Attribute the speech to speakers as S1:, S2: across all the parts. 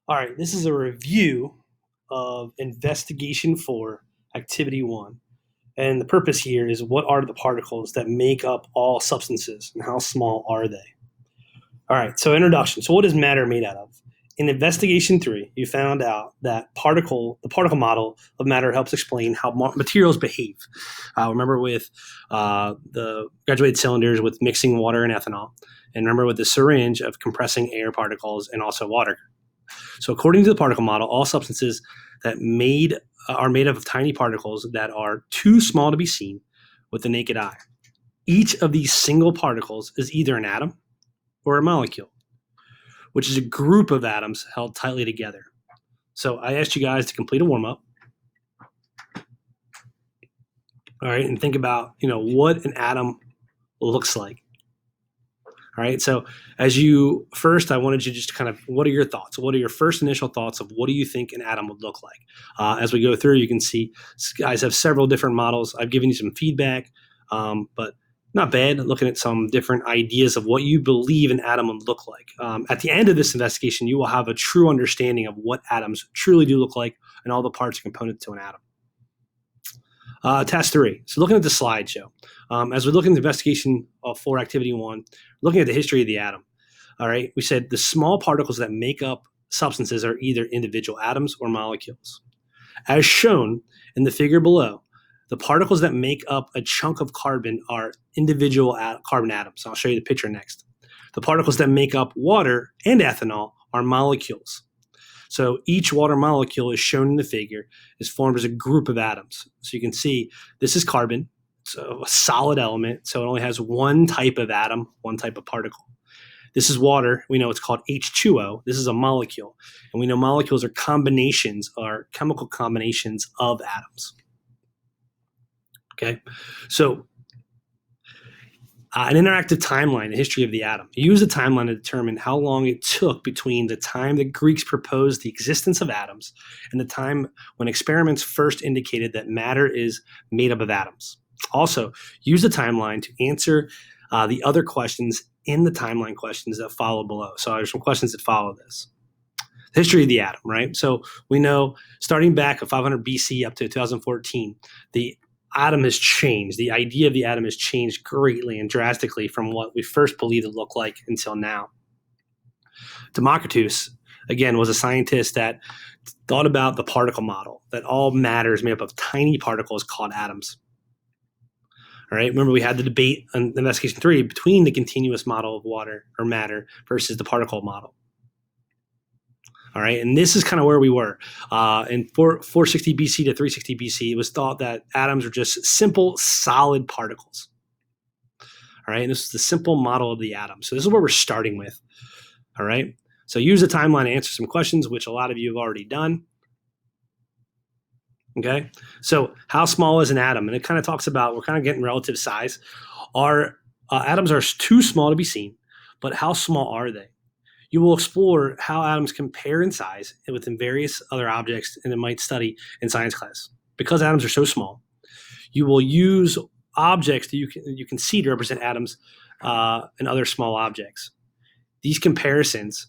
S1: All right, this is a review of Investigation 4, Activity 1. And the purpose here is what are the particles that make up all substances and how small are they? All right, so introduction. So, what is matter made out of? In Investigation 3, you found out that the particle model of matter helps explain how materials behave. Remember with the graduated cylinders with mixing water and ethanol, and remember with the syringe of compressing air particles and also water. So, according to the particle model, all substances that are made up of tiny particles that are too small to be seen with the naked eye. Each of these single particles is either an atom or a molecule, which is a group of atoms held tightly together. So, I asked you guys to complete a warm up. All right, and think about what an atom looks like. All right. So I wanted you just to kind of, what are your thoughts? What are your first initial thoughts of what do you think an atom would look like? As we go through, you can see guys have several different models. I've given you some feedback, but not bad looking at some different ideas of what you believe an atom would look like. At the end of this investigation, you will have a true understanding of what atoms truly do look like and all the parts and components to an atom. Task 3. So looking at the slideshow, as we look at the investigation for activity 1, looking at the history of the atom. All right, we said the small particles that make up substances are either individual atoms or molecules. As shown in the figure below, the particles that make up a chunk of carbon are individual carbon atoms. I'll show you the picture next. The particles that make up water and ethanol are molecules. So each water molecule is shown in the figure is formed as a group of atoms. So you can see this is carbon, so a solid element. So it only has one type of atom, one type of particle. This is water. We know it's called H2O. This is a molecule. And we know molecules are combinations, are chemical combinations of atoms. Okay, so an interactive timeline, the history of the atom. Use a timeline to determine how long it took between the time the Greeks proposed the existence of atoms and the time when experiments first indicated that matter is made up of atoms. Also, use the timeline to answer the other questions in the timeline questions that follow below. So there's some questions that follow this. The history of the atom, right? So we know starting back at 500 BC up to 2014, the atom has changed. The idea of the atom has changed greatly and drastically from what we first believed it looked like until now. Democritus, again, was a scientist that thought about the particle model, that all matter is made up of tiny particles called atoms. All right. Remember, we had the debate on Investigation 3 between the continuous model of water or matter versus the particle model. All right, and this is kind of where we were. In 460 BC to 360 BC, it was thought that atoms were just simple, solid particles. All right, and this is the simple model of the atom. So this is where we're starting with. All right, so use the timeline to answer some questions, which a lot of you have already done. Okay, so how small is an atom? And it kind of talks about, we're kind of getting relative size. Our atoms are too small to be seen, but how small are they? You will explore how atoms compare in size within various other objects and it might study in science class. Because atoms are so small, you will use objects that you can see to represent atoms and other small objects. These comparisons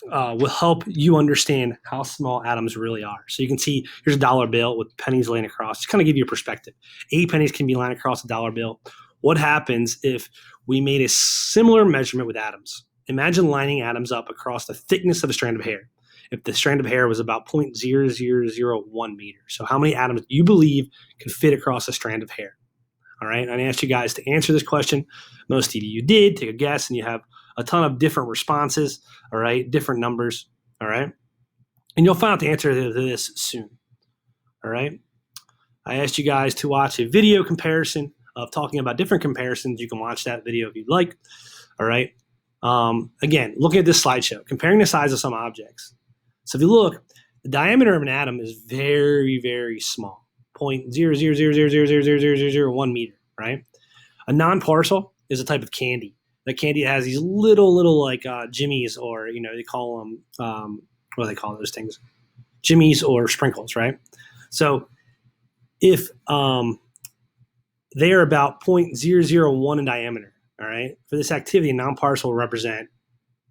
S1: will help you understand how small atoms really are. So you can see here's a dollar bill with pennies laying across. Just kind of give you a perspective. 8 pennies can be lying across a dollar bill. What happens if we made a similar measurement with atoms? Imagine lining atoms up across the thickness of a strand of hair. If the strand of hair was about 0.0001 meters. So how many atoms do you believe could fit across a strand of hair? All right, and I asked you guys to answer this question. Most of you did. Take a guess, and you have a ton of different responses, all right, different numbers, all right? And you'll find out the answer to this soon, all right? I asked you guys to watch a video comparison of talking about different comparisons. You can watch that video if you'd like, all right? Again, looking at this slideshow, comparing the size of some objects. So if you look, the diameter of an atom is very, very small, 0.000000001 meter, right? A non-particle is a type of candy. That candy has these little like jimmies, or they call them what do they call those things? Jimmies or sprinkles, right? So if they are about 0.001 in diameter, all right, for this activity, a non-particle will represent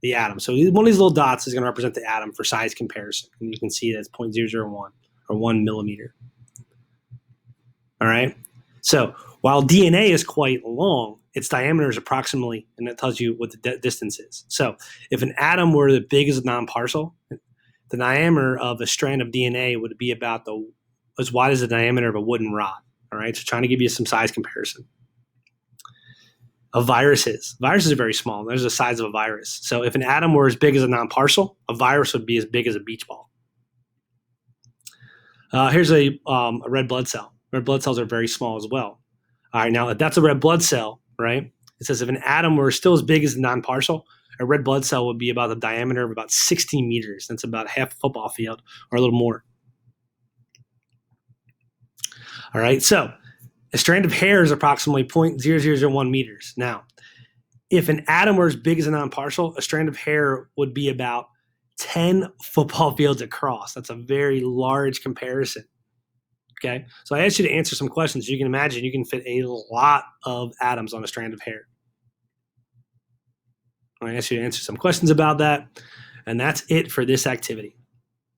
S1: the atom. So one of these little dots is going to represent the atom for size comparison. And you can see that's 0.001 or 1 millimeter. All right. So while DNA is quite long, its diameter is approximately, and that tells you what the distance is. So if an atom were as big as a non-particle, the diameter of a strand of DNA would be about as wide as the diameter of a wooden rod. All right. So trying to give you some size comparison. Of viruses. Viruses are very small. There's the size of a virus. So if an atom were as big as a non-particle, a virus would be as big as a beach ball. Here's a red blood cell. Red blood cells are very small as well. All right, now if that's a red blood cell, right? It says if an atom were still as big as a non-particle, a red blood cell would be about the diameter of about 16 meters. That's about half a football field or a little more. All right, so a strand of hair is approximately 0.0001 meters. Now, if an atom were as big as a non-particle, a strand of hair would be about 10 football fields across. That's a very large comparison. Okay, so I asked you to answer some questions. You can imagine you can fit a lot of atoms on a strand of hair. I asked you to answer some questions about that, and that's it for this activity.